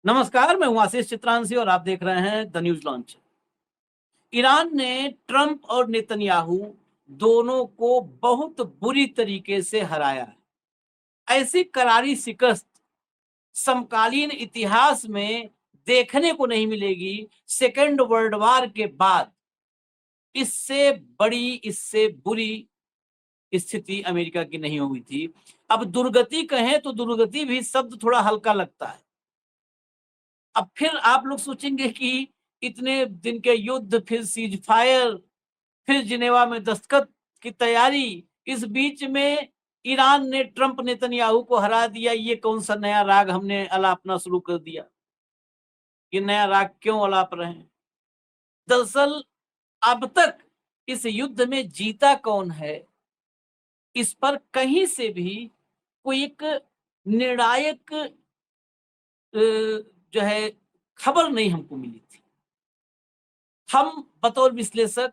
नमस्कार, मैं हूं आशीष चित्रांशी और आप देख रहे हैं द न्यूज लॉन्च। ईरान ने ट्रंप और नेतन्याहू दोनों को बहुत बुरी तरीके से हराया है। ऐसी करारी शिकस्त समकालीन इतिहास में देखने को नहीं मिलेगी। सेकेंड वर्ल्ड वॉर के बाद इससे बड़ी, इससे बुरी स्थिति अमेरिका की नहीं हुई थी। अब दुर्गति कहें तो दुर्गति भी शब्द थोड़ा हल्का लगता है। अब फिर आप लोग सोचेंगे कि इतने दिन के युद्ध, फिर सीज फायर, फिर जिनेवा में दस्तखत की तैयारी, इस बीच में ईरान ने ट्रंप नेतन्याहू को हरा दिया। ये कौन सा नया राग हमने अलापना शुरू कर दिया? ये नया राग क्यों अलाप रहे हैं? दरअसल अब तक इस युद्ध में जीता कौन है, इस पर कहीं से भी कोई एक निर्णायक जो है खबर नहीं हमको मिली थी। हम बतौर विश्लेषक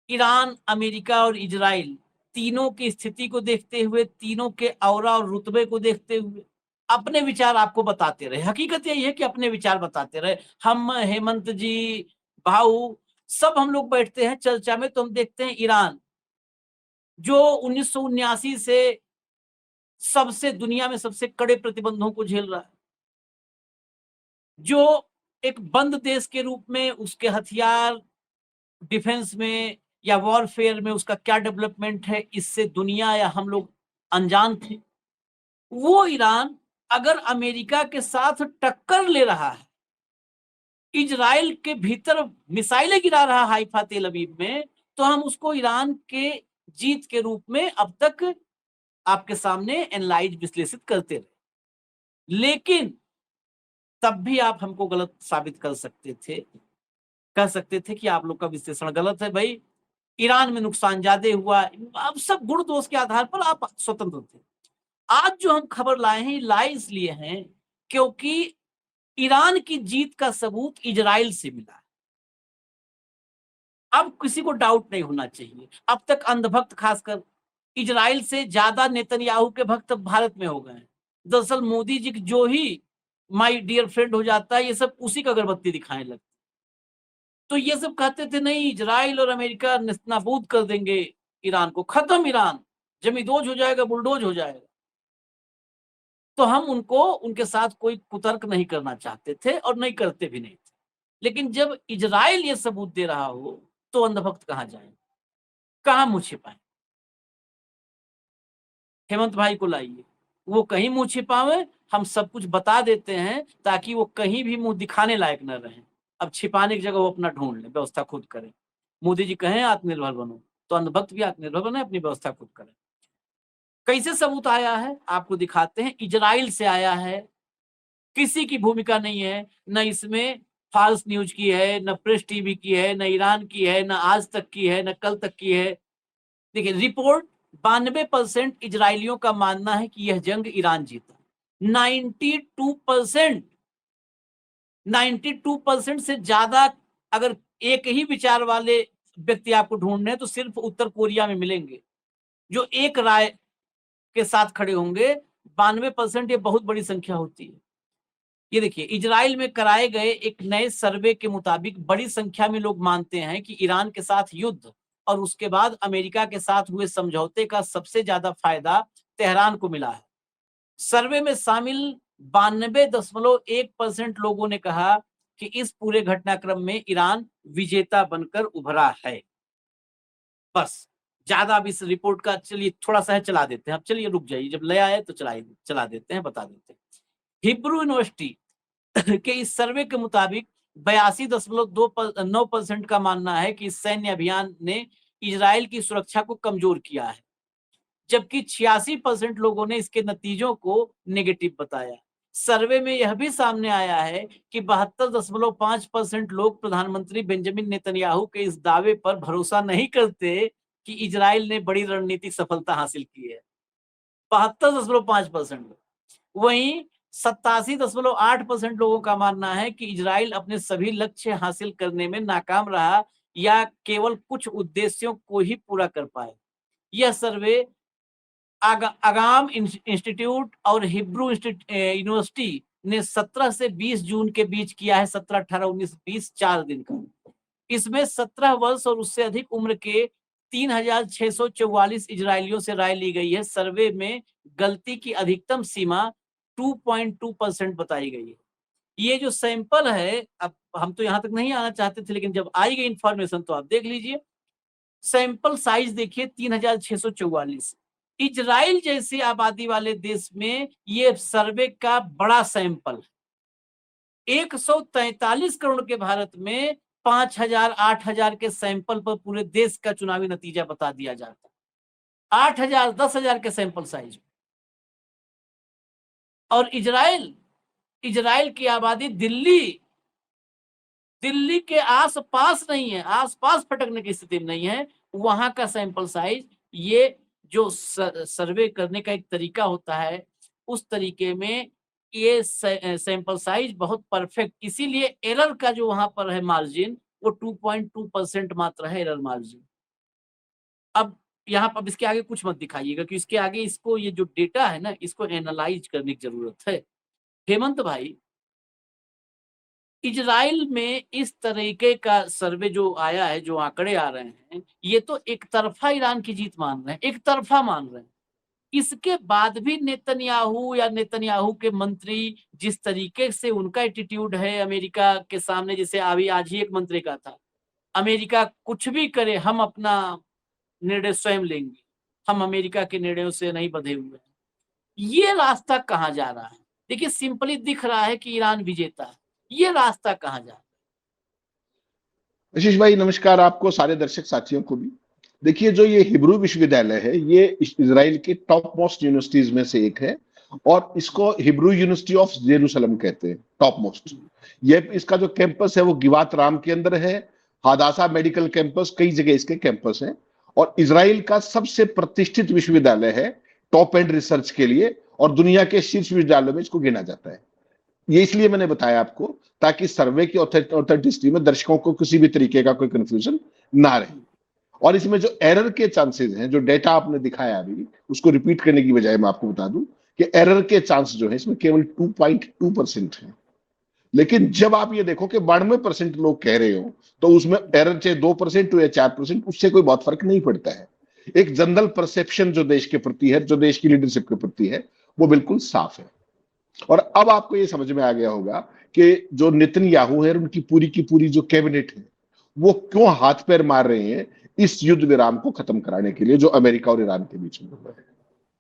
ईरान, अमेरिका और इजराइल तीनों की स्थिति को देखते हुए, तीनों के औरा और रुतबे को देखते हुए अपने विचार आपको बताते रहे। हकीकत यही है कि अपने विचार बताते रहे। हम, हेमंत जी, भाऊ, सब हम लोग बैठते हैं चर्चा में, तो हम देखते हैं ईरान जो 1979 से सबसे दुनिया में सबसे कड़े प्रतिबंधों को झेल रहा है, जो एक बंद देश के रूप में उसके हथियार, डिफेंस में या वॉरफेयर में उसका क्या डेवलपमेंट है, इससे दुनिया या हम लोग अनजान थे। वो ईरान अगर अमेरिका के साथ टक्कर ले रहा है, इजराइल के भीतर मिसाइलें गिरा रहा है हाइफा तेल अवीव में, तो हम उसको ईरान के जीत के रूप में अब तक आपके सामने एनालाइज, विश्लेषित करते रहे। लेकिन तब भी आप हमको गलत साबित कर सकते थे, कह सकते थे कि आप लोग का विश्लेषण गलत है। भाई, ईरान में नुकसान ज्यादा हुआ, अब सब गुण दोष के आधार पर आप स्वतंत्र थे। आज जो हम खबर लाए हैं, लाए इसलिए हैं क्योंकि ईरान की जीत का सबूत इजराइल से मिला। अब किसी को डाउट नहीं होना चाहिए। अब तक अंधभक्त, खासकर इजराइल से ज्यादा नेतन्याहू के भक्त भारत में हो गए हैं। दरअसल मोदी जी जो ही माय डियर फ्रेंड हो जाता है, ये सब उसी का अगरबत्ती दिखाने लगता है। तो ये सब कहते थे नहीं, इजराइल और अमेरिका नाबूद कर देंगे ईरान को, खत्म, ईरान जमींदोज हो जाएगा, बुलडोज हो जाएगा। तो हम उनको, उनके साथ कोई कुतर्क नहीं करना चाहते थे और नहीं करते भी नहीं थे। लेकिन जब इजराइल ये सबूत दे रहा हो तो अंधभक्त कहां जाए, कहां मुंह छिपाए? हेमंत भाई को लाइए, वो कहीं मुंह छिपावे, हम सब कुछ बता देते हैं ताकि वो कहीं भी मुंह दिखाने लायक न रहे। अब छिपाने की जगह वो अपना ढूंढ ले, व्यवस्था खुद करें। मोदी जी कहें आत्मनिर्भर बनो, तो अंधभक्त भी आत्मनिर्भर बने, अपनी व्यवस्था खुद करें। कैसे सबूत आया है आपको दिखाते हैं। इजराइल से आया है, किसी की भूमिका नहीं है, न इसमें फॉल्स न्यूज की है, न प्रेस टीवी की है, न ईरान की है, न आज तक की है, न कल तक की है। देखिए रिपोर्ट, 92% इजरायलियों का मानना है कि यह जंग ईरान जीता। 92%, 92% से ज्यादा अगर एक ही विचार वाले व्यक्ति आपको ढूंढने तो सिर्फ उत्तर कोरिया में मिलेंगे, जो एक राय के साथ खड़े होंगे। 92% ये बहुत बड़ी संख्या होती है। ये देखिए, इजराइल में कराए गए एक नए सर्वे के मुताबिक बड़ी संख्या में लोग मानते हैं कि ईरान के साथ युद्ध और उसके बाद अमेरिका के साथ हुए समझौते का सबसे ज्यादा फायदा तेहरान को मिला है। सर्वे में शामिल 92.1% लोगों ने कहा कि इस पूरे घटनाक्रम में ईरान विजेता बनकर उभरा है। बस, ज्यादा अब इस रिपोर्ट का चलिए थोड़ा सा है चला देते हैं। अब चलिए रुक जाइए, जब नया है तो चला देते हैं, बता देते हैं। हिब्रू यूनिवर्सिटी के इस सर्वे के मुताबिक 82.9% का मानना है कि इस सैन्य अभियान ने इजराइल की सुरक्षा को कमजोर किया है, जबकि 86% लोगों ने इसके नतीजों को नेगेटिव बताया। सर्वे में यह भी सामने आया है कि 72.5% लोग प्रधानमंत्री बेंजामिन नेतन्याहू के इस दावे पर भरोसा नहीं करते कि इजराइल ने बड़ी रणनीतिक सफलता हासिल की है। 72.5%। वहीं 87.8% लोगों का मानना है कि इजराइल अपने सभी लक्ष्य हासिल करने में नाकाम रहा या केवल कुछ उद्देश्यों को ही पूरा कर पाए। यह सर्वे अगाम इंस्टीट्यूट और हिब्रू यूनिवर्सिटी ने 17 से 20 जून के बीच किया है, 17, 18, 19, 20, 4 दिन का। इसमें 17 वर्ष और उससे अधिक उम्र के 3644 इजरायलियों से राय ली गई है। सर्वे में गलती की अधिकतम सीमा 2.2% बताई गई है। ये जो सैंपल है, अब हम तो यहां तक नहीं आना चाहते थे, लेकिन जब आई गई इंफॉर्मेशन तो आप देख लीजिए। सैंपल साइज देखिए 3644। इजराइल जैसी आबादी वाले देश में ये सर्वे का बड़ा सैंपल। 143 करोड़ के भारत में 5000, 8000 के सैंपल पर पूरे देश का चुनावी नतीजा बता दिया जाता है। 8000, 10,000 के सैंपल साइज। और इजराइल की आबादी दिल्ली के आसपास नहीं है, आसपास फटकने की स्थिति में नहीं है। वहां का सैंपल साइज, ये जो सर्वे करने का एक तरीका होता है, उस तरीके में ये सैंपल साइज बहुत परफेक्ट, इसीलिए एरर का जो वहां पर है मार्जिन, वो 2.2% मात्र है एरर मार्जिन। अब यहाँ पर इसके आगे कुछ मत दिखाइएगा, क्योंकि इसके आगे इसको, ये जो डेटा है ना, इसको एनालाइज करने की जरूरत है। हेमंत भाई, इजराइल में इस तरीके का सर्वे जो आया है, जो आंकड़े आ रहे हैं, ये तो एक तरफा ईरान की जीत मान रहे हैं, एक तरफा मान रहे हैं। इसके बाद भी नेतन्याहू के मंत्री, जिस तरीके से उनका एटीट्यूड है अमेरिका के सामने, जैसे अभी आज ही एक मंत्री का था, अमेरिका कुछ भी करे हम अपना निर्णय स्वयं लेंगे, हम अमेरिका के निर्णयों से नहीं बंधे हुए हैं। ये रास्ता कहाँ जा रहा है? देखिए, सिंपली दिख रहा है कि ईरान विजेता है। ये रास्ता कहाँ जा रहा है? आशीष भाई नमस्कार, आपको, सारे दर्शक साथियों को भी। देखिए, जो ये हिब्रू विश्वविद्यालय है, ये इजराइल के टॉप मोस्ट यूनिवर्सिटीज में से एक है, और इसको हिब्रू यूनिवर्सिटी ऑफ जेरूसलम कहते हैं, टॉप मोस्ट। ये इसका जो कैंपस है वो गिवात राम के अंदर है। हादासा मेडिकल कैंपस, कई जगह इसके कैंपस हैं, और इजराइल का सबसे प्रतिष्ठित विश्वविद्यालय है टॉप एंड रिसर्च के लिए, और दुनिया के शीर्ष विश्वविद्यालयों में इसको गिना जाता है। ये इसलिए मैंने बताया आपको, ताकि सर्वे की ऑथेंटिसिटी में दर्शकों को किसी भी तरीके का कोई कंफ्यूजन ना रहे। और इसमें जो एरर के चांसेस हैं, जो डेटा आपने दिखाया अभी, उसको रिपीट करने की बजाय मैं आपको बता दूं कि एरर के चांस जो है इसमें केवल 2.2% है। लेकिन जब आप ये देखो कि 92% लोग कह रहे हो, तो उसमें एरर चाहे 2% हो या 4%, उससे कोई बहुत फर्क नहीं पड़ता है। एक जनरल परसेप्शन जो देश के प्रति है, जो देश की लीडरशिप के प्रति है, वो बिल्कुल साफ है। और अब आपको ये समझ में आ गया होगा कि जो नेतन्याहू है, उनकी पूरी की पूरी जो कैबिनेट है, वो क्यों हाथ पैर मार रहे हैं इस युद्ध विराम को खत्म कराने के लिए, जो अमेरिका और ईरान के बीच में हुआ है।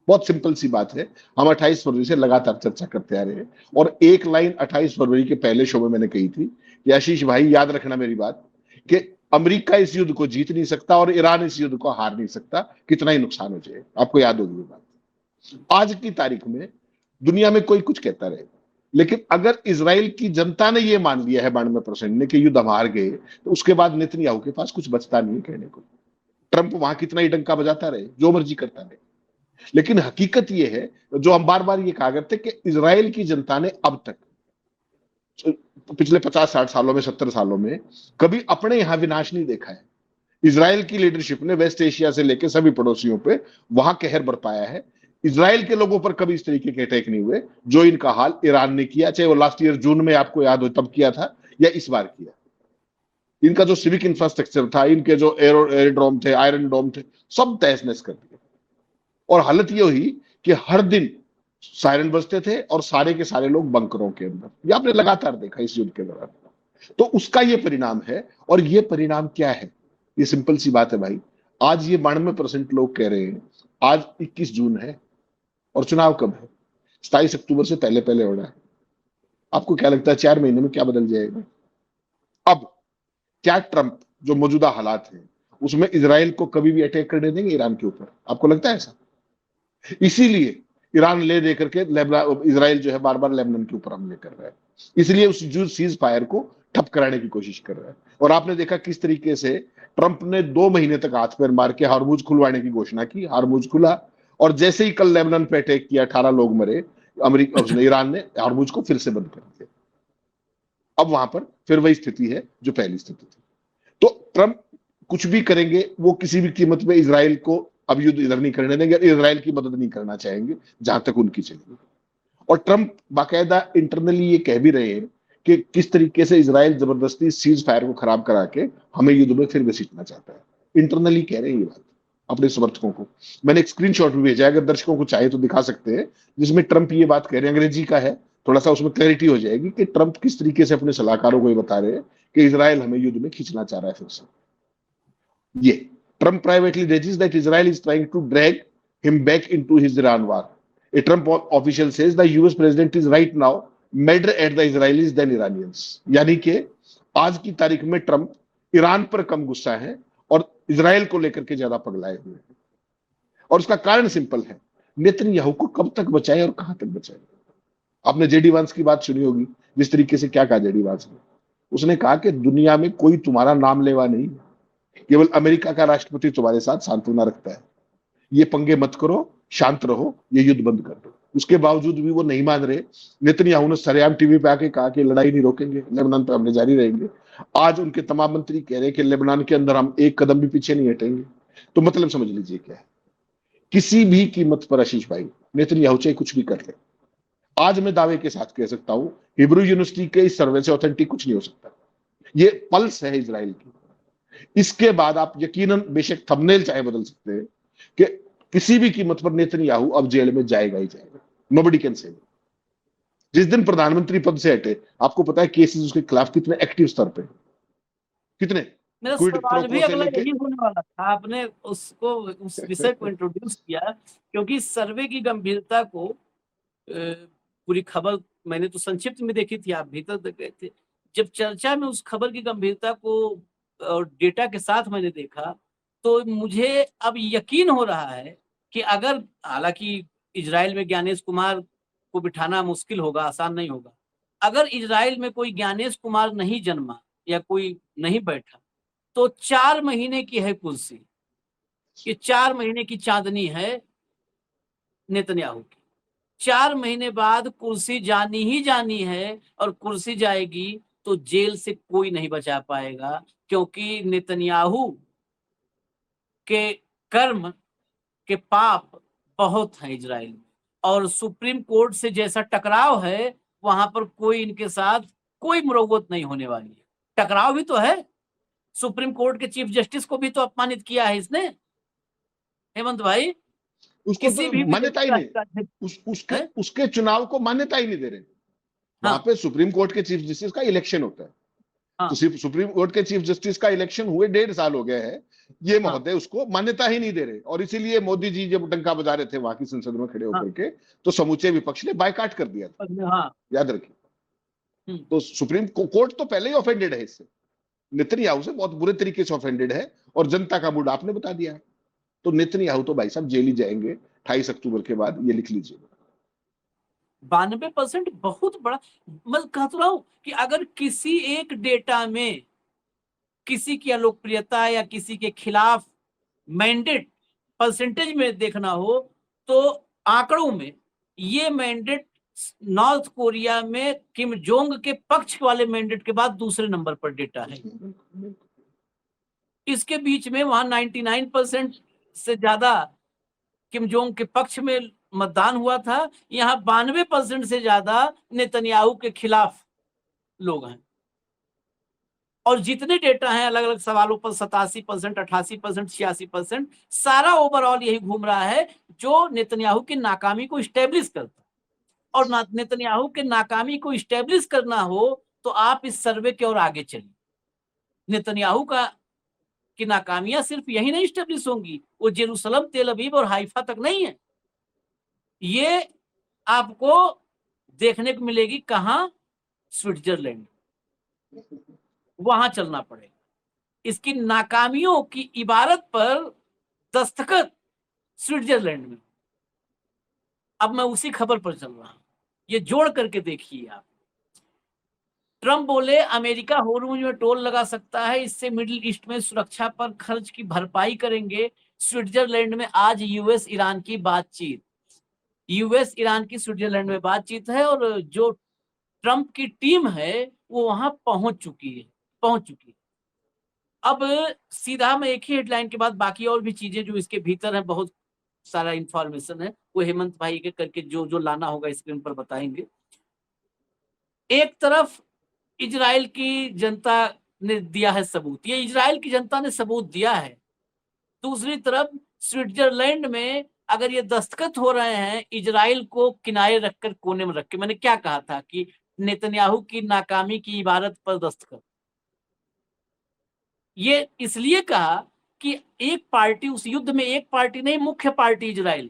बहुत सिंपल सी बात है। हम 28 फरवरी से लगातार चर्चा करते आ रहे हैं, और एक लाइन 28 फरवरी के पहले शो में मैंने कही थी कि आशीष भाई याद रखना मेरी बात, कि अमेरिका इस युद्ध को जीत नहीं सकता और ईरान इस युद्ध को हार नहीं सकता, कितना ही नुकसान हो जाए। आपको याद होगी ये बात। आज की तारीख में दुनिया में कोई कुछ कहता रहे, लेकिन अगर इजराइल की जनता ने यह मान लिया है 92% ने कि युद्ध हम हार गए, तो उसके बाद नेतन्याहू के पास कुछ बचता नहीं कहने को। ट्रंप वहां कितना ही डंका बजाता रहे, जो मर्जी करता रहे, लेकिन हकीकत यह है, जो हम बार बार ये कहा करते, कि इजराइल की जनता ने अब तक पिछले 50-60 सालों में, 70 सालों में कभी अपने यहां विनाश नहीं देखा है। इजराइल की लीडरशिप ने वेस्ट एशिया से लेकर सभी पड़ोसियों पे वहां कहर बरपाया है। इजराइल के लोगों पर कभी इस तरीके के अटैक नहीं हुए जो इनका हाल ईरान ने किया, चाहे वो लास्ट ईयर जून में आपको याद हो तब किया था, या इस बार किया। इनका जो सिविक इंफ्रास्ट्रक्चर था, इनके जो एयरड्रोम थे, आयरन डोम थे, सब तहस नहस कर दिए। और हालत ये हुई कि हर दिन सायरन बजते थे और सारे के सारे लोग बंकरों के अंदर। ये आपने लगातार देखा इस युद्ध के दौरान। तो उसका ये परिणाम है। और ये परिणाम क्या है? ये सिंपल सी बात है भाई। आज ये 92% लोग कह रहे हैं, आज 21 जून है और चुनाव कब है? 27 अक्टूबर से पहले पहले होना है। आपको क्या लगता है 4 महीने में क्या बदल जाएगा? अब क्या ट्रंप जो मौजूदा हालात है उसमें इजराइल को कभी भी अटैक करने देंगे ईरान के ऊपर? आपको लगता है ऐसा? इसीलिए ईरान ले दे करके इजराइल जो है बार बार लेबनान के ऊपर हमले कर रहा है। इसलिए उस सीज फायर को ठप कराने की कोशिश कर रहा है। और आपने देखा किस तरीके से ट्रंप ने 2 महीने तक हाथ पैर मार के हार्मुज खुलवाने की घोषणा की। हार्मुज खुला, और जैसे ही कल लेबनान पे अटैक किया, 18 लोग मरे, अमेरिका उसने ईरान ने हार्मुज को फिर से बंद कर दिया। अब वहां पर फिर वही स्थिति है जो पहली स्थिति थी। तो ट्रंप कुछ भी करेंगे, वो किसी भी कीमत में इजराइल को अब युद्ध इधर नहीं करने देंगे, इजराइल की मदद नहीं करना चाहेंगे जहां तक उनकी चलेगी। और ट्रंप बाकायदा इंटरनली ये कह भी रहे हैं कि किस तरीके से इजराइल जबरदस्ती सीज फायर को खराब करा के हमें युद्ध में फिर घसीटना चाहता है। इंटरनली कह रहे हैं ये बात अपने समर्थकों को। मैंने एक स्क्रीनशॉट भी भेजा है, अगर दर्शकों को चाहे तो दिखा सकते हैं, जिसमें ट्रंप ये बात कह रहे हैं, अंग्रेजी का है, थोड़ा सा उसमें क्लैरिटी हो जाएगी कि ट्रंप किस तरीके से अपने सलाहकारों को ये बता रहे हैं कि इजराइल हमें युद्ध में खींचना चाह रहा है फिर से। ये Trump privately alleges that Israel is trying to drag him back into his Iran war. A Trump official says the US president is right now madder at the Israelis than Iranians. यानी कि आज की तारीख में Trump Iran पर कम गुस्सा है और इजराइल को लेकर के ज्यादा पगलाए हुए हैं। और उसका कारण सिंपल है, नेतन्याहू को कब तक बचाए और कहां तक बचाए। आपने जेडी वांस की बात सुनी होगी, जिस तरीके से क्या कहा जेडी वांस ने। उसने कहा कि दुनिया में कोई तुम्हारा नाम लेवा नहीं, केवल अमेरिका का राष्ट्रपति तुम्हारे साथ सांत्वना रखता है। ये पंगे मत करो, शांत रहो, ये युद्ध बंद कर दो। उसके बावजूद भी वो नहीं मान रहे। नेतन्याहू ने सरेआम टीवी पे आके कहा कि लड़ाई नहीं रोकेंगे, लेबनान पे हमले जारी रहेंगे। आज उनके तमाम मंत्री कह रहे हैं कि लेबनान के अंदर हम एक कदम भी पीछे नहीं हटेंगे। तो मतलब समझ लीजिए क्या है, किसी भी कीमत पर आशीष भाई नेतन्याहू चाहे कुछ भी कर ले। आज मैं दावे के साथ कह सकता हूं, हिब्रू यूनिवर्सिटी के इस सर्वे से ऑथेंटिक कुछ नहीं हो सकता। ये पल्स है इजराइल की। इसके बाद आप यकीनन बेशक थंबनेल चाहे बदल सकते हैं कि किसी भी कीमत पर नेतन्याहू अब जेल में जाएगा ही जाएगा। Nobody can say. जिस दिन प्रधानमंत्री पद से हटे, आपको पता है केसेस उसके खिलाफ कितने एक्टिव स्तर पे, कितने मेरा क्विड सवाल प्रो भी को से अगला लेके। यही होने वाला था, आपने उसको उस विषय को इंट्रोड्यूस किया, क्योंकि सर्वे की गंभीरता को पूरी खबर मैंने तो संक्षिप्त में देखी थी, आप भीतर तक गए थे। जब चर्चा में उस खबर की गंभीरता को और डेटा के साथ मैंने देखा, तो मुझे अब यकीन हो रहा है कि अगर, हालांकि इजराइल में ज्ञानेश कुमार को बिठाना मुश्किल होगा, आसान नहीं होगा। अगर इजराइल में कोई ज्ञानेश कुमार नहीं जन्मा या कोई नहीं बैठा, तो 4 महीने की है कुर्सी। ये 4 महीने की चांदनी है नेतन्याहू की। 4 महीने बाद कुर्सी जानी ही जानी है, और कुर्सी जाएगी तो जेल से कोई नहीं बचा पाएगा, क्योंकि नेतन्याहू के कर्म के पाप बहुत हैं इजराइल में। और सुप्रीम कोर्ट से जैसा टकराव है, वहां पर कोई इनके साथ कोई मुरव्वत नहीं होने वाली है। टकराव भी तो है, सुप्रीम कोर्ट के चीफ जस्टिस को भी तो अपमानित किया है इसने, हेमंत भाई। उसको किसी तो भी मान्यता ही विदेशी नहीं, उसके है? उसके चुनाव को मान्यता ही नहीं दे रहे। वहां हाँ पे सुप्रीम कोर्ट के चीफ जस्टिस का इलेक्शन होता है। तो हाँ सिर्फ सुप्रीम कोर्ट के चीफ जस्टिस का इलेक्शन हुए 1.5 साल हो गया है। ये हाँ महोदय उसको मान्यता ही नहीं दे रहे, और इसीलिए मोदी जी जब डंका बजा रहे थे वहां की संसद में खड़े हाँ होकर के, तो समूचे विपक्ष ने बायकाट कर दिया था, हाँ। याद रखिए। तो सुप्रीम कोर्ट तो पहले ही ऑफेंडेड है इससे, नेतन्याहू से बहुत बुरे तरीके से ऑफेंडेड है, और जनता का मूड आपने बता दिया है। तो नेतन्याहू तो भाई साहब जेल ही जाएंगे 28 अक्टूबर के बाद, ये लिख लीजिए। 92% बहुत बड़ा। मैं कहता रहा हूं कि अगर किसी एक डेटा में किसी की अलोकप्रियता या किसी के खिलाफ मैंडेट परसेंटेज में देखना हो, तो आंकड़ों में ये मैंडेट नॉर्थ कोरिया में किम जोंग के पक्ष वाले मैंडेट के बाद दूसरे नंबर पर डेटा है। इसके बीच में वहां 99% से ज्यादा किम जोंग के पक्ष में मतदान हुआ था, यहाँ 92% से ज्यादा नेतन्याहू के खिलाफ लोग हैं। और जितने डेटा हैं अलग अलग सवालों पर 87%, 88%, 86%, सारा ओवरऑल यही घूम रहा है जो नेतन्याहू की नाकामी को स्टेब्लिश करता है। और नेतन्याहू के नाकामी को स्टेब्लिश करना हो तो आप इस सर्वे की ओर आगे चलिए। नेतन्याहू की नाकामियां सिर्फ यही नहीं स्टेब्लिश होंगी, वो जेरूसलम, तेल अवीव और हाइफा तक नहीं है। ये आपको देखने को मिलेगी कहां? स्विट्जरलैंड। वहां चलना पड़ेगा। इसकी नाकामियों की इबारत पर दस्तखत स्विट्जरलैंड में। अब मैं उसी खबर पर चल रहा हूं, ये जोड़ करके देखिए आप। ट्रंप बोले अमेरिका होर्मुज में टोल लगा सकता है, इससे मिडिल ईस्ट में सुरक्षा पर खर्च की भरपाई करेंगे। स्विट्जरलैंड में आज यूएस ईरान की बातचीत, यूएस ईरान की स्विट्जरलैंड में बातचीत है, और जो ट्रंप की टीम है वो वहां पहुंच चुकी है। अब सीधा मैं एक ही हेडलाइन के बाद बाकी और भी चीजें जो इसके भीतर हैं बहुत सारा इंफॉर्मेशन है, वो हेमंत भाई के करके जो जो लाना होगा स्क्रीन पर बताएंगे। एक तरफ इजराइल की जनता ने दिया है सबूत, ये इजराइल की जनता ने सबूत दिया है। दूसरी तरफ स्विट्जरलैंड में अगर ये दस्तखत हो रहे हैं इजराइल को किनारे रखकर, कोने में रख के, मैंने क्या कहा था कि नेतन्याहू की नाकामी की इबारत पर दस्तखत, ये इसलिए कहा कि एक पार्टी उस युद्ध में, एक पार्टी नहीं, मुख्य पार्टी इजराइल।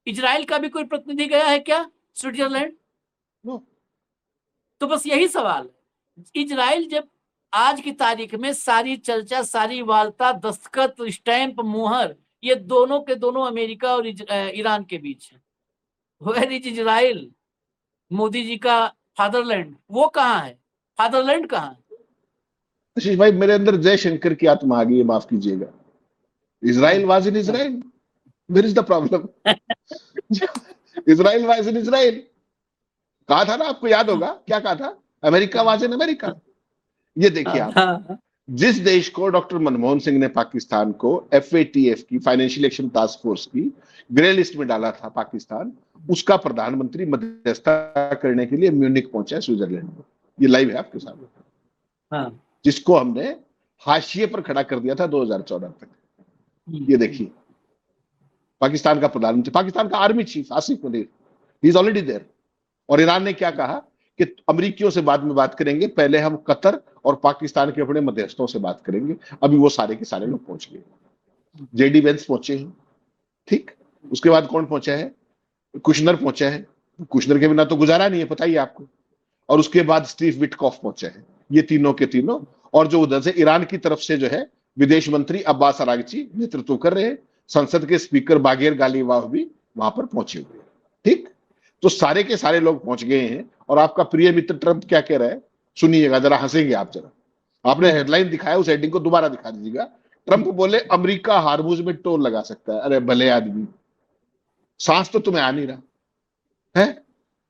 इजराइल का भी कोई प्रतिनिधि गया है क्या स्विट्जरलैंड? तो बस यही सवाल है। इजराइल जब आज की तारीख में सारी चर्चा, सारी वार्ता, दस्तखत, स्टैंप, मुहर, ये दोनों के दोनों अमेरिका और ईरान के बीच है। Where is Israel? Modi ji का फादरलैंड, वो कहाँ है? फादरलैंड कहाँ है? आशीष भाई, मेरे अंदर जयशंकर की आत्मा आ गई है, माफ कीजिएगा। Israel was in Israel, where is the problem? Israel was in Israel, कहा था ना, आपको याद होगा क्या कहा था? America was in America. ये देखिए आप, जिस देश को डॉक्टर मनमोहन सिंह ने, पाकिस्तान को, FATF की, फाइनेंशियल एक्शन टास्क फोर्स की ग्रे लिस्ट में डाला था पाकिस्तान, उसका प्रधानमंत्री मध्यस्थता करने के लिए म्यूनिक पहुंचा है, स्विट्जरलैंड में। ये लाइव है आपके सामने, जिसको हमने हाशिए पर खड़ा कर दिया था 2014 तक। ये देखिए, पाकिस्तान का प्रधानमंत्री, पाकिस्तान का army chief Asif Malik, he is already there. और ईरान ने क्या कहा कि अमरीकियों से बाद में बात करेंगे, पहले हम कतर और पाकिस्तान के अपने मध्यस्थों से बात करेंगे। अभी वो सारे के सारे लोग पहुंच गए। JD वेंस पहुंचे हैं, ठीक। उसके बाद कौन पहुंचा है? कुशनर पहुंचा है, कुशनर के बिना तो गुजारा नहीं है, पता ही आपको। और उसके बाद स्टीव विटकॉफ पहुंचा है। ये तीनों के तीनों, और जो उधर से ईरान की तरफ से जो है विदेश मंत्री अब्बास अरागची नेतृत्व कर रहे हैं, संसद के स्पीकर बागेर गालिबाफ भी वहां पर पहुंचे हुए हैं, ठीक। तो सारे के सारे लोग पहुंच गए हैं। और आपका प्रिय मित्र ट्रंप क्या कह रहा है, सुनिएगा, जरा हंसेंगे आप। जरा आपने हेडलाइन दिखाया, उस हेडिंग को दोबारा दिखा दीजिएगा। ट्रंप बोले अमेरिका हार्मुज में टोल लगा सकता है। अरे भले आदमी, सांस तो तुम्हें आ नहीं रहा है,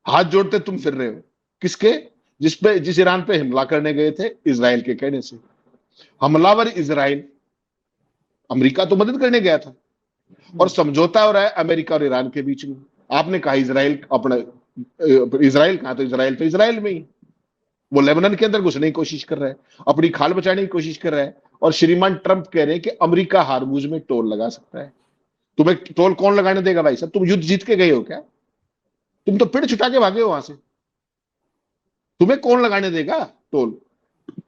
हाथ जोड़ते तुम फिर रहे हो किसके? जिस ईरान पे हमला करने गए थे, इजराइल के कहने से। हमलावर इजराइल, अमेरिका तो मदद करने गया था। और समझौता हो रहा है अमेरिका और ईरान के बीच में। आपने कहा इजराइल अपना, इजराइल कहा, तो इजराइल में ही वो लेबनान के अंदर घुसने की कोशिश कर रहा है, अपनी खाल बचाने की कोशिश कर रहा है। और श्रीमान ट्रंप कह रहे हैं कि अमेरिका हार्मुज में टोल लगा सकता है। तुम्हें टोल कौन लगाने देगा भाई साहब? तुम युद्ध जीत के गए हो क्या? तुम तो पिड़ छुटा के भागे हो वहां से। तुम्हें कौन लगाने देगा टोल?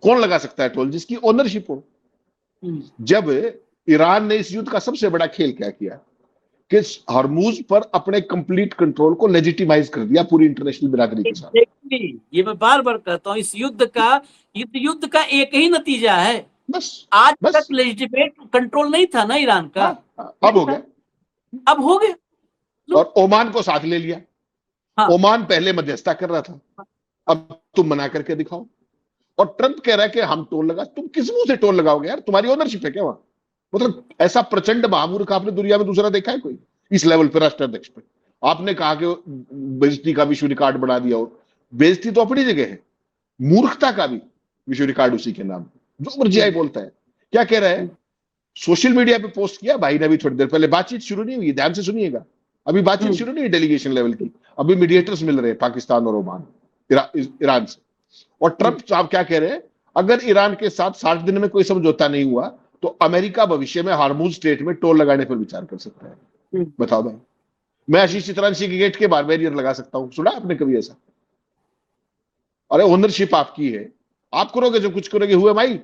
कौन लगा सकता है टोल? जिसकी ओनरशिप हो। जब ईरान ने इस युद्ध का सबसे बड़ा खेल क्या किया कि हॉर्मुज पर अपने कंप्लीट कंट्रोल को लेजिटिमाइज कर दिया पूरी इंटरनेशनल बिरादरी के साथ। ये मैं बार बार कहता हूं, इस युद्ध का एक ही नतीजा है, बस आज बस तक लेजिटिमेट कंट्रोल नहीं था ना ईरान का। अब हो गया, अब हो गया। और ओमान को साथ ले लिया। ओमान पहले मध्यस्थता कर रहा था, अब तुम मना करके दिखाओ। और ट्रंप कह रहा है कि हम टोल लगा। तुम किस मुंह से टोल लगाओगे यार? तुम्हारी ओनरशिप है क्या वहां? मतलब ऐसा प्रचंड महामूर्ख आपने दुनिया में दूसरा देखा है कोई इस लेवल पर, राष्ट्राध्यक्ष पे? आपने कहा कि बेइज्जती का विश्व रिकॉर्ड बना दिया, और बेइज्जती तो अपनी जगह है, मूर्खता का भी विश्व रिकॉर्ड उसी के नाम, जो मर्जी आई बोलता है। क्या कह रहा है? सोशल मीडिया पे पोस्ट किया भाई ने अभी थोड़ी देर पहले। बातचीत शुरू नहीं हुई, ध्यान से सुनिएगा। अभी बातचीत शुरू नहीं हुई डेलीगेशन लेवल की, अभी मीडिएटर्स मिल रहे हैं पाकिस्तान और ओमान, ईरान से। और ट्रंप साहब क्या कह रहे हैं? अगर ईरान के साथ 60 दिन में कोई समझौता नहीं हुआ तो अमेरिका भविष्य में हार्मुज स्ट्रेट में टोल लगाने पर विचार कर सकता है। बताओ भाई, मैं आशीष चित्रांशी के गेट के बार बैरियर लगा सकता हूं? सुना आपने कभी ऐसा? अरे ओनरशिप आपकी है, आप करोगे जो कुछ करोगे। हुए भाई,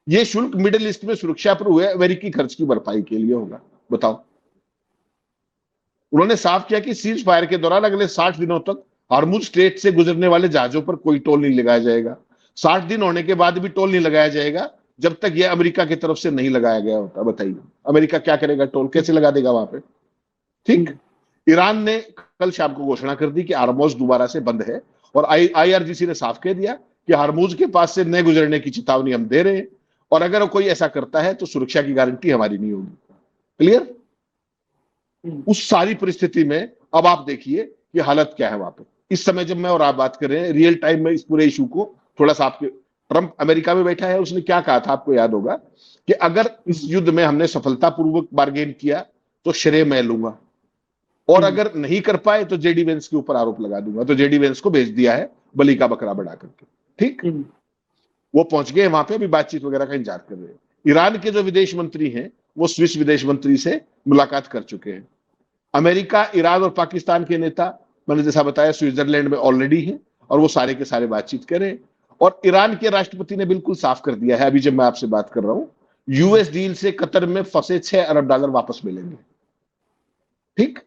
ये शुल्क मिडिल ईस्ट में सुरक्षा पर हुए अमेरिकी खर्च की भरपाई के लिए होगा। बताओ। उन्होंने साफ किया कि सीज फायर के दौरान अगले 60 दिनों तक हार्मुज स्ट्रेट से गुजरने वाले जहाजों पर कोई टोल नहीं लगाया जाएगा। 60 दिन होने के बाद भी टोल नहीं लगाया जाएगा जब तक यह अमेरिका की तरफ से नहीं लगाया गया होता। बताइए, अमेरिका क्या करेगा? टोल कैसे लगा देगा वहां पे? ठीक। ईरान ने कल शाम को घोषणा कर दी कि हार्मुज दोबारा से बंद है, और IRGC ने साफ कह दिया कि हार्मुज के पास से न गुजरने की चेतावनी हम दे रहे हैं, और अगर कोई ऐसा करता है तो सुरक्षा की गारंटी हमारी नहीं होगी। क्लियर? उस सारी परिस्थिति में अब आप देखिए कि हालत क्या है वहां पे इस समय। जब मैं और आप बात कर रहे हैं रियल टाइम में इस पूरे इशू को, थोड़ा सा आपके, ट्रंप अमेरिका में बैठा है, उसने क्या कहा था आपको याद होगा कि अगर इस युद्ध में हमने सफलतापूर्वक बार्गेन किया तो श्रेय मैं लूंगा, और अगर नहीं कर पाए तो जेडी वेंस के ऊपर आरोप लगा दूंगा। तो जेडी वेंस को भेज दिया है बलि का बकरा बढ़ा करके। ठीक, वो पहुंच गए वहां पे, अभी बातचीत वगैरह का इंतजार कर रहे हैं। ईरान के जो विदेश मंत्री हैं वो स्विस विदेश मंत्री से मुलाकात कर चुके हैं। अमेरिका, ईरान और पाकिस्तान के नेता, मैंने जैसा बताया, स्विट्जरलैंड में ऑलरेडी हैं और वो सारे के सारे बातचीत करें। और ईरान के राष्ट्रपति ने बिल्कुल साफ कर दिया है, अभी जब मैं आपसे बात कर रहा हूं, यूएस डील से कतर में फंसे $6 अरब वापस मिलेंगे। ठीक,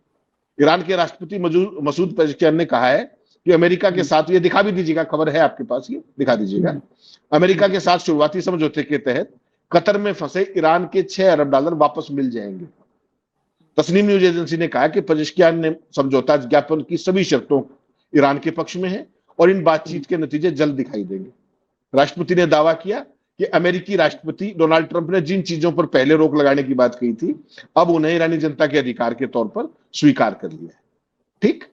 ईरान के राष्ट्रपति मसूद पेज़ेश्कियान ने कहा है कि अमेरिका के साथ, ये दिखा भी दीजिएगा, खबर है आपके पास, ये दिखा दीजिएगा, अमेरिका के साथ शुरुआती समझौते के तहत कतर में फंसे ईरान के $6 अरब वापस मिल जाएंगे। तस्नीम न्यूज एजेंसी ने कहा कि पेज़ेश्कियान ने समझौता ज्ञापन की सभी शर्तों ईरान के पक्ष में है और इन बातचीत के नतीजे जल्द दिखाई देंगे। राष्ट्रपति ने दावा किया कि अमेरिकी राष्ट्रपति डोनाल्ड ट्रंप ने जिन चीजों पर पहले रोक लगाने की बात कही थी, अब उन्हें ईरानी जनता के अधिकार के तौर पर स्वीकार कर लिया है। ठीक,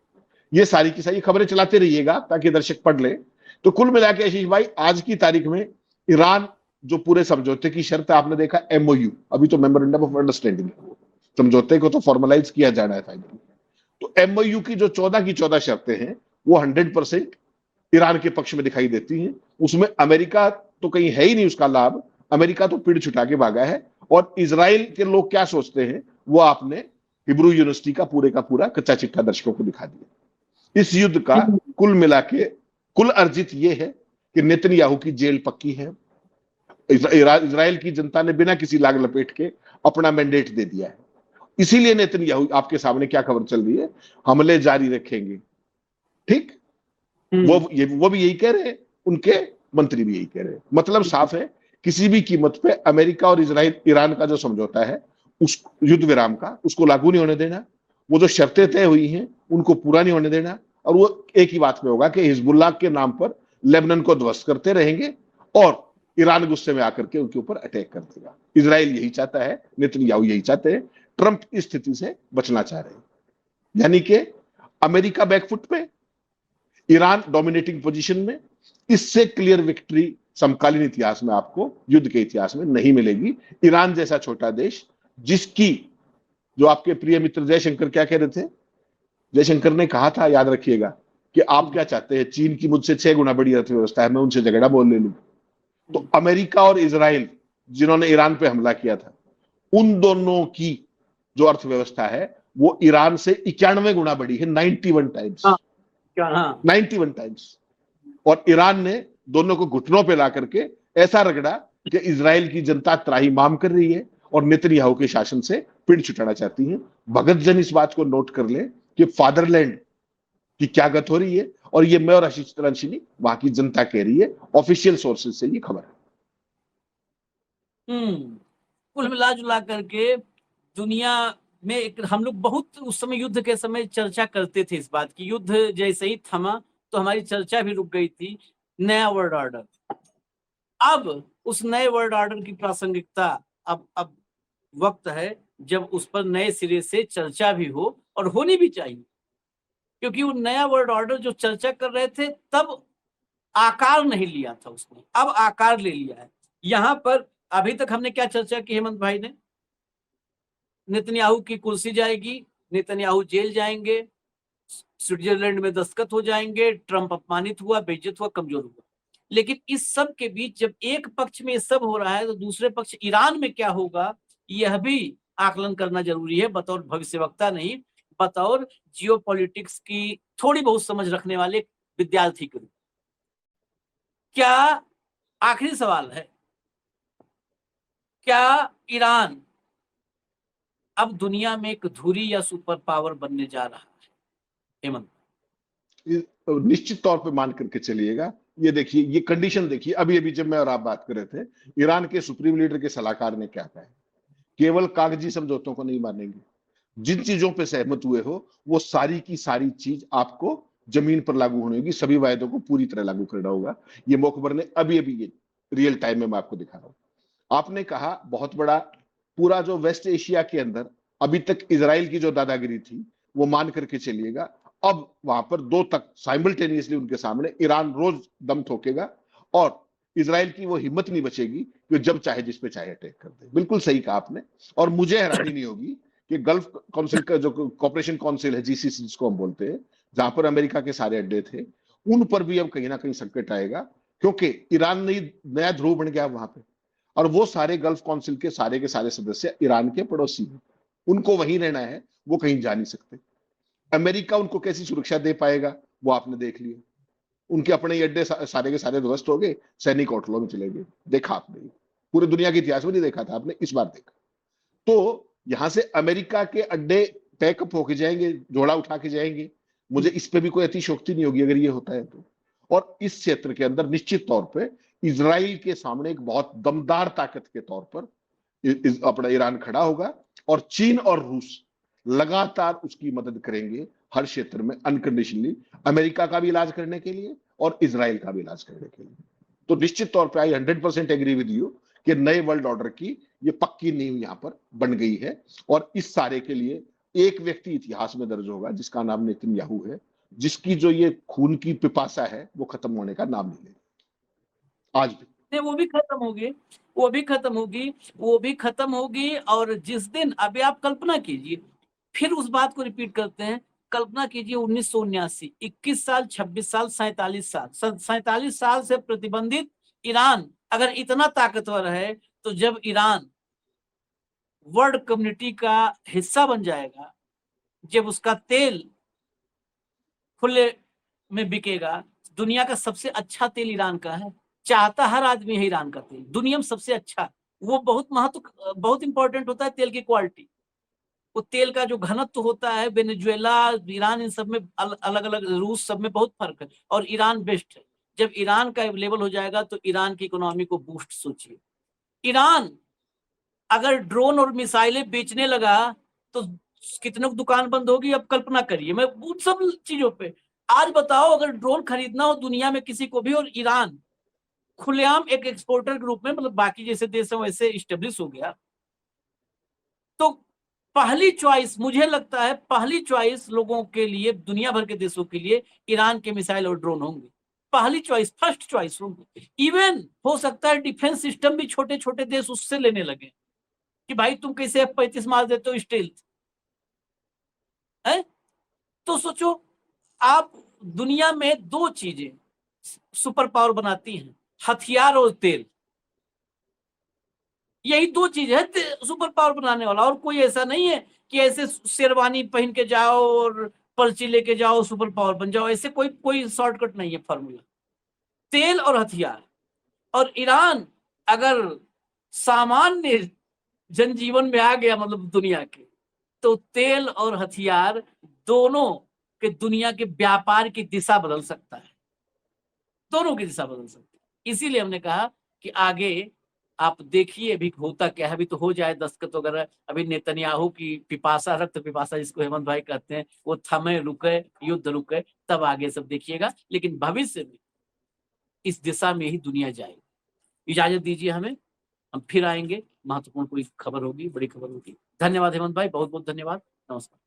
ये सारी की सारी खबरें चलाते रहिएगा ताकि दर्शक पढ़ ले। तो कुल मिला के आशीष भाई, आज की तारीख में ईरान जो पूरे समझौते की शर्त आपने देखा, एमओयू, अभी तो मेमोरेंडम ऑफ अंडरस्टैंडिंग, समझौते को तो फॉर्मलाइज किया जाना है फाइनली। तो एमओयू की जो 14 की 14 शर्तें हैं वो 100% ईरान के पक्ष में दिखाई देती हैं। उसमें अमेरिका तो कहीं है ही नहीं उसका लाभ, अमेरिका तो पीड़ छुटा के भागा है। और इजराइल के लोग क्या सोचते हैं वो आपने हिब्रू यूनिवर्सिटी का पूरे का पूरा कच्चा चिट्ठा दर्शकों को दिखा दिया। इस युद्ध का कुल मिला के कुल अर्जित ये है कि नेतन्याहू की जेल पक्की है। इजराइल की जनता ने बिना किसी लाग लपेट के अपना मैंडेट दे दिया है। इसीलिए नेतन्याहू, आपके सामने क्या खबर चल रही है, हमले जारी रखेंगे। ठीक, वो भी यही कह रहे हैं, उनके मंत्री भी यही कह रहे हैं। मतलब साफ है, किसी भी कीमत पे अमेरिका और इजराइल, ईरान का जो समझौता है उस युद्ध विराम का, उसको लागू नहीं होने देना। वो जो शर्तें तय हुई हैं उनको पूरा नहीं होने देना। और वो एक ही बात में होगा कि हिजबुल्लाह के नाम पर लेबनान को ध्वस्त करते रहेंगे और ईरान गुस्से में आकर के उनके ऊपर अटैक कर देगा। इजराइल यही चाहता है, नेतन्याहू यही चाहते हैं, ट्रंप इस स्थिति से बचना चाह रहे हैं। यानी कि अमेरिका बैकफुट पे, ईरान डोमिनेटिंग पोजीशन में। इससे क्लियर विक्ट्री समकालीन इतिहास में आपको, युद्ध के इतिहास में नहीं मिलेगी। ईरान जैसा छोटा देश, जिसकी, जो आपके प्रिय मित्र जयशंकर क्या कह रहे थे, जयशंकर ने कहा था, याद रखिएगा, कि आप क्या चाहते हैं, चीन की मुझसे 6 गुना बड़ी अर्थव्यवस्था है, मैं उनसे झगड़ा बोल ले लूं। तो अमेरिका और इजराइल जिन्होंने ईरान पे हमला किया था, उन दोनों की जो अर्थव्यवस्था है वो ईरान से 91 गुना बड़ी है, 91 टाइम्स। 91 टाइम्स। और ईरान ने दोनों को घुटनों पे ला करके ऐसा रगड़ा कि इजराइल की जनता त्राहिमाम कर रही है और नेतन्याहू के शासन से पिंड छुटाना चाहती है। भगत जन इस बात को नोट कर ले कि फादरलैंड की क्या गत हो रही है, और ये मैं और आशीष तरंशिनी, वहां की जनता कह रही है, ऑफिशियल सोर्सेज से ये खबर है। कुल मिला जुला करके दुनिया में एक, हम लोग बहुत उस समय युद्ध के समय चर्चा करते थे इस बात की, युद्ध जैसे ही थमा तो हमारी चर्चा भी रुक गई थी। नया वर्ल्ड ऑर्डर, अब उस नए वर्ल्ड ऑर्डर की प्रासंगिकता, अब वक्त है जब उस पर नए सिरे से चर्चा भी हो, और होनी भी चाहिए, क्योंकि वो नया वर्ल्ड ऑर्डर जो चर्चा कर रहे थे तब आकार नहीं लिया था उसने, अब आकार ले लिया है। यहां पर अभी तक हमने क्या चर्चा की हेमंत भाई ने, नेतन्याहू की कुर्सी जाएगी, नेतन्याहू जेल जाएंगे, स्विट्जरलैंड में दस्तखत हो जाएंगे, ट्रंप अपमानित हुआ, बेइज्जत हुआ, कमजोर हुआ। लेकिन इस सब के बीच जब एक पक्ष में ये सब हो रहा है तो दूसरे पक्ष ईरान में क्या होगा, यह भी आकलन करना जरूरी है, बतौर भविष्यवक्ता नहीं, बतौर जियोपॉलिटिक्स की थोड़ी बहुत समझ रखने वाले विद्यार्थी के रूप। क्या, आखिरी सवाल है, क्या ईरान अब दुनिया में एक धुरी या सुपर पावर बनने जा रहा है हेमंत? निश्चित तौर पे मान करके चलिएगा। ये देखिए, ये कंडीशन देखिए, अभी अभी जब मैं और आप बात कर रहे थे, ईरान के सुप्रीम लीडर के सलाहकार ने क्या कहा है, केवल कागजी समझौतों को नहीं मानेंगे, जिन चीजों पे सहमत हुए हो वो सारी की सारी चीज आपको जमीन पर लागू होनी होगी, सभी वायदों को पूरी तरह लागू करना होगा। ये मुखबर ने अभी अभी, ये रियल टाइम में मैं आपको दिखा रहा हूं। आपने कहा बहुत बड़ा, पूरा जो वेस्ट एशिया के अंदर अभी तक इजराइल की जो दादागिरी थी वो मान करके चलिएगा, अब वहां पर 2 तक साइमल्टेनियसली उनके सामने ईरान रोज दम ठोकेगा और इजराइल की वो हिम्मत नहीं बचेगी कि जब चाहे जिस पे चाहे अटैक कर दे। बिल्कुल सही कहा आपने, और मुझे हैरानी नहीं होगी कि गल्फ काउंसिल का जो कॉपरेशन काउंसिल है, जीसीसी जिसको हम बोलते हैं, जहां पर अमेरिका के सारे अड्डे थे, उन पर भी अब कहीं ना कहीं संकट आएगा, क्योंकि ईरान नया ध्रुव बन गया वहां पे, और वो सारे गल्फ काउंसिल के सारे सदस्य ईरान के पड़ोसी हैं, उनको वहीं रहना है, वो कहीं जा नहीं सकते। अमेरिका उनको कैसी सुरक्षा दे पाएगा वो आपने देख लिया, उनके अपने ही अड्डे सारे के सारे ध्वस्त हो गए, सैनिक होटलों में चले गए, देखा आपने, पूरे दुनिया के इतिहास में नहीं देखा था आपने, इस बार देखा। तो यहां से अमेरिका के अड्डे पैकअप होके जाएंगे, जोड़ा उठा के जाएंगे, मुझे इस पे भी कोई अतिशयोक्ति नहीं होगी अगर ये होता है तो। और इस क्षेत्र के अंदर निश्चित तौर पे इजराइल के सामने एक बहुत दमदार ताकत के तौर पर अपना ईरान खड़ा होगा, और चीन और रूस लगातार उसकी मदद करेंगे हर क्षेत्र में अनकंडीशनली, अमेरिका का भी इलाज करने के लिए और इजराइल का भी इलाज करने के लिए। तो निश्चित तौर पे आई 100% एग्री विद यू कि नए वर्ल्ड ऑर्डर की ये पक्की नींव यहां पर बन गई है, और इस सारे के लिए एक व्यक्ति इतिहास में दर्ज होगा जिसका नाम नेतन्याहू है, जिसकी जो ये खून की पिपासा है वो खत्म होने का नाम नहीं लेगा आज भी। नहीं, वो भी खत्म होगी, वो भी खत्म होगी, वो भी खत्म होगी। और जिस दिन, अभी आप कल्पना कीजिए, फिर उस बात को रिपीट करते हैं, कल्पना कीजिए 1979, 21 साल, 26 साल, 47 साल से प्रतिबंधित ईरान अगर इतना ताकतवर है, तो जब ईरान वर्ल्ड कम्युनिटी का हिस्सा बन जाएगा, जब उसका तेल खुले में बिकेगा, दुनिया का सबसे अच्छा तेल ईरान का है, चाहता हर आदमी है ईरान का तेल, दुनिया में सबसे अच्छा। वो बहुत इंपॉर्टेंट होता है तेल की क्वालिटी, वो तेल का जो घनत्व होता है, वेनेजुएला, ईरान, इन सब में अलग अलग, रूस, सब में बहुत फर्क है, और ईरान बेस्ट है। जब ईरान का लेवल हो जाएगा तो ईरान की इकोनॉमी को बूस्ट सोचिए। ईरान अगर ड्रोन और मिसाइलें बेचने लगा तो कितने दुकान बंद होगी, अब कल्पना करिए। मैं उन सब चीजों पे, आज बताओ अगर ड्रोन खरीदना हो दुनिया में किसी को भी, और ईरान खुलेआम एक एक्सपोर्टर के रूप में, मतलब बाकी जैसे देश है वैसे इस्टेब्लिश हो गया, तो पहली चॉइस, मुझे लगता है पहली चॉइस लोगों के लिए, दुनिया भर के देशों के लिए ईरान के मिसाइल और ड्रोन होंगे, पहली चॉइस, फर्स्ट चॉइस होंगे। इवन हो सकता है डिफेंस सिस्टम भी छोटे छोटे देश उससे लेने लगे कि भाई तुम कैसे F-35 मार देते हो स्टील्थ है। तो सोचो, आप दुनिया में दो चीजें सुपर पावर बनाती हैं, हथियार और तेल, यही दो चीज है सुपर पावर बनाने वाला। और कोई ऐसा नहीं है कि ऐसे शेरवानी पहन के जाओ और पर्ची लेके जाओ सुपर पावर बन जाओ, ऐसे कोई शॉर्टकट नहीं है फॉर्मूला, तेल और हथियार। और ईरान अगर सामान्य जनजीवन में आ गया, मतलब दुनिया के, तो तेल और हथियार दोनों के दुनिया के व्यापार की दिशा बदल सकता है, दोनों की दिशा बदल सकती है। इसीलिए हमने कहा कि आगे आप देखिए अभी होता क्या है, अभी तो हो जाए दस्तखत वगैरह, अभी नेतन्याहू की पिपासा, रक्त पिपासा जिसको हेमंत भाई कहते हैं, वो थमे, रुके, युद्ध रुके, तब आगे सब देखिएगा। लेकिन भविष्य में इस दिशा में ही दुनिया जाएगी। इजाजत दीजिए हमें, हम फिर आएंगे, महत्वपूर्ण कोई खबर होगी, बड़ी खबर होगी। धन्यवाद हेमंत भाई, बहुत बहुत धन्यवाद, नमस्कार।